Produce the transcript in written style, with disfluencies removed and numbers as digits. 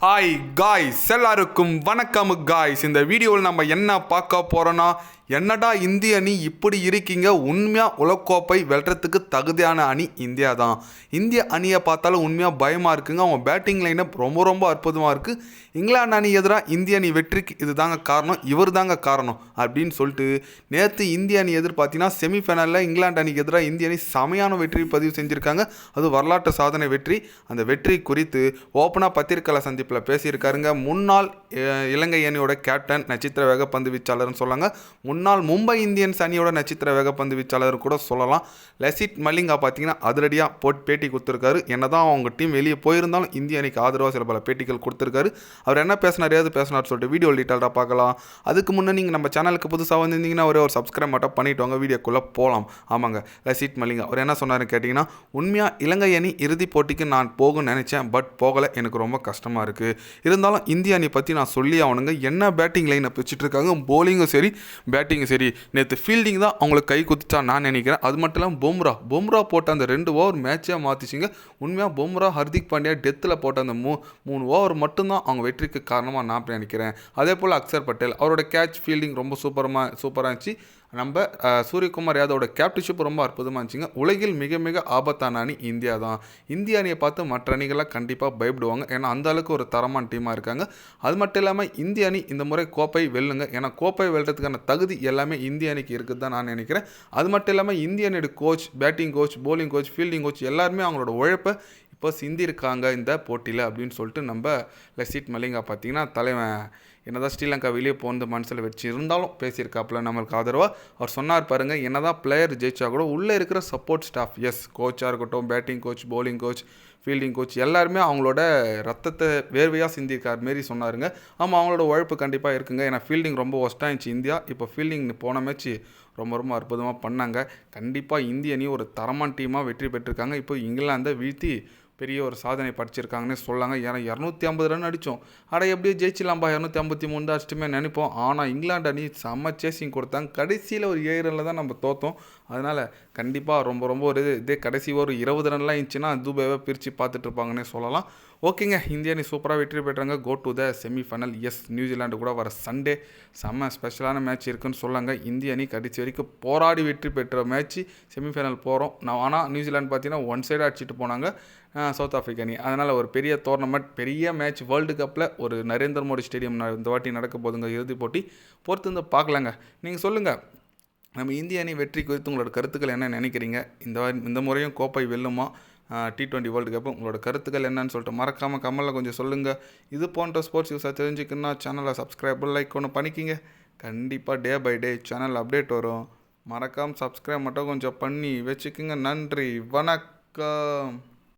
Hi guys, எல்லாருக்கும் வணக்கம் guys. இந்த வீடியோவில் நம்ம என்ன பார்க்க போகிறோன்னா, என்னடா இந்திய அணி இப்படி இருக்கீங்க, உண்மையாக உலகக்கோப்பை வெல்றதுக்கு தகுதியான அணி இந்தியா தான். இந்திய அணியை பார்த்தாலும் உண்மையாக பயமாக இருக்குங்க. அவங்க பேட்டிங் லைனப் ரொம்ப அற்புதமாக இருக்குது. இங்கிலாந்து அணி எதிராக இந்திய அணி வெற்றிக்கு இது தாங்க காரணம், இவர் தாங்க காரணம் அப்படின்னு சொல்லிட்டு நேற்று இந்திய அணி எதிர் பார்த்தீங்கன்னா செமிஃபைனலில் இங்கிலாந்து அணிக்கு எதிராக இந்திய அணி செமையான வெற்றி பதிவு செஞ்சுருக்காங்க. அது வரலாற்று சாதனை வெற்றி. அந்த வெற்றி குறித்து ஓப்பனாக பத்திரிகையாளர் சந்திப்பில் பேசியிருக்காருங்க. முன்னாள் இலங்கை அணியோட கேப்டன், நட்சத்திர வேகப்பந்து வீச்சாளர்னு சொல்லாங்க. முன்னாள் மும்பை இந்தியன்ஸ் அணியோட நட்சத்திர வேகப்பந்து வீச்சாளர் கூட சொல்லலாம். லசித் மலிங்கா பார்த்தீங்கன்னா அதிரடியாக பேட்டி கொடுத்துருக்காரு. என்னதான் அவங்க டீம் வெளியே போயிருந்தாலும் இந்திய அணிக்கு ஆதரவாக சில பல பேட்டிகள் கொடுத்துருக்காரு. அவர் என்ன பேசினார், ஏது பேசினார் சொல்லிட்டு வீடியோ டீட்டெயிலாக பார்க்கலாம். அதுக்கு முன்னே நீங்கள் நம்ம சேனலுக்கு புதுசாக வந்திருந்தீங்கன்னா ஒரு சப்ஸ்கிரைப் மட்டும் பண்ணிவிட்டு வாங்க, வீடியோக்குள்ளே போகலாம். ஆமாங்க, லசித் மலிங்கா அவர் என்ன சொன்னார்னு கேட்டிங்கன்னா, உண்மையாக இலங்கை அணி இறுதிப் போட்டிக்கு நான் போகும்னு நினச்சேன், பட் போகலை. எனக்கு ரொம்ப கஷ்டமாக இருக்குது. இருந்தாலும் இந்திய அணி பற்றி நான் சொல்லி ஆகணுங்க. என்ன பேட்டிங் லைனை வச்சுட்டு இருக்காங்க, போலிங்கும் சரி பேட்டிங்கும் சரி. நேற்று ஃபீல்டிங் தான் அவங்களுக்கு கை குத்துச்சா நான் நினைக்கிறேன். அது மட்டும் இல்லாமல் பும்ரா போட்ட அந்த 2 ஓவர் மேட்சே மாற்றிச்சிங்க. உண்மையாக பும்ரா, ஹர்திக் பாண்டியா டெத்தில் போட்ட அந்த 3 ஓவர் மட்டும்தான் அவங்க வெற்றிக்கு காரணமாக நான் நினைக்கிறேன். அதே போல் அக்சர் பட்டேல் அவரோட கேட்ச் ஃபீல்டிங் ரொம்ப சூப்பராக இருந்துச்சு. நம்ம சூரியகுமார் யாதவோட கேப்டன்ஷிப் ரொம்ப அற்புதமாக இருந்துச்சுங்க. உலகில் மிக ஆபத்தான அணி இந்தியா தான். இந்திய அணியை பார்த்து மற்ற அணிகளாக கண்டிப்பாக பயப்படுவாங்க. ஏன்னா அந்த அளவுக்கு ஒரு தரமான டீமாக இருக்காங்க. அது மட்டும் இல்லாமல் இந்திய அணி இந்த முறை கோப்பை வெல்லுங்க. ஏன்னா கோப்பை வெல்றதுக்கான தகுதி எல்லாமே இந்திய அணிக்கு இருக்குது தான் நான் நினைக்கிறேன். அது மட்டும் இல்லாமல் இந்திய அணியோட coach, batting coach, bowling coach, fielding coach எல்லாருமே அவங்களோட உழைப்பை இப்போ சிந்திருக்காங்க இந்த போட்டியில் அப்படின்னு சொல்லிட்டு நம்ம லசித் மலிங்கா பார்த்தீங்கன்னா தலைவன் என்னதான் ஸ்ரீலங்கா வெளியே போன மனசில் வச்சு இருந்தாலும் பேசியிருக்காப்புல நம்மளுக்கு ஆதரவாக. அவர் சொன்னார் பாருங்கள், என்னதான் பிளேயர் ஜெயிச்சா கூட உள்ளே இருக்கிற சப்போர்ட் ஸ்டாஃப், கோச்சாக இருக்கட்டும், batting coach, bowling coach, fielding coach எல்லாருமே அவங்களோட ரத்தத்தை வேர்வையாக சிந்திருக்கார் மாரி சொன்னாருங்க. ஆமாம், அவங்களோட உழைப்பு கண்டிப்பாக இருக்குங்க. ஏன்னா ஃபீல்டிங் ரொம்ப ஒஸ்ட்டாக இருந்துச்சு இந்தியா. இப்போ ஃபீல்டிங் போன மேட்ச் ரொம்ப அற்புதமாக பண்ணாங்க. கண்டிப்பாக இந்திய அணி ஒரு தரமான டீமாக வெற்றி பெற்றிருக்காங்க. இப்போ இங்கிலாந்தை வீழ்த்தி பெரிய ஒரு சாதனை படிச்சிருக்காங்கன்னு சொல்லாங்க. ஏன்னா 250 ரன் அடித்தோம். எப்படியே ஜெயிச்சிடலாம்பா, 253 தான் அடிச்சுட்டுமே நினைப்போம். ஆனால் இங்கிலாந்து அணி செம்ம சேசிங் கொடுத்தாங்க. கடைசியில் ஒரு 7 ரனில் தான் நம்ம தோற்றோம். அதனால் கண்டிப்பாக ரொம்ப ஒரு இதே கடைசி ஒரு 20 ரன்லாம் இருந்துச்சுன்னா துபாயை பிரித்து பார்த்துட்டு இருப்பாங்கன்னே சொல்லலாம். ஓகேங்க, இந்திய அணி சூப்பராக வெற்றி பெற்றாங்க. Go to the semifinal. New Zealand கூட வர சண்டே செம்ம ஸ்பெஷலான மேட்ச் இருக்குன்னு சொல்லாங்க. இந்திய அணி கடைசி வரைக்கும் போராடி வெற்றி பெற்ற மேட்ச் செமிஃபைனல் போகிறோம். ஆனால் நியூசிலாந்து பார்த்தீங்கன்னா ஒன் சைடாக அடிச்சுட்டு போனாங்க சவுத் ஆஃப்ரிக்கா அணி. அதனால் ஒரு பெரிய டோர்னமெண்ட், பெரிய மேட்ச், வேர்ல்டு கப்பில் ஒரு நரேந்திர மோடி ஸ்டேடியம் இந்த வாட்டி நடக்க போதுங்க இறுதிப் போட்டி. பொறுத்து வந்து பார்க்கலாங்க. நீங்கள் சொல்லுங்கள், நம்ம இந்திய அணி வெற்றி குறித்து உங்களோட கருத்துக்கள் என்ன நினைக்கிறீங்க? இந்த முறையும் கோப்பை வெல்லுமா T20 வேர்ல்டு கப்பு? உங்களோட கருத்துக்கள் என்னன்னு சொல்லிட்டு மறக்காமல் கமெண்டில் கொஞ்சம் சொல்லுங்கள். இது போன்ற ஸ்போர்ட்ஸ் யூஸாக தெரிஞ்சுக்கணுன்னா சேனலை சப்ஸ்கிரைப், லைக் ஒன்று பண்ணிக்கிங்க. கண்டிப்பாக day by day channel update வரும். மறக்காமல் சப்ஸ்கிரைப் மட்டும் கொஞ்சம் பண்ணி வச்சுக்கோங்க. நன்றி, வணக்கம்.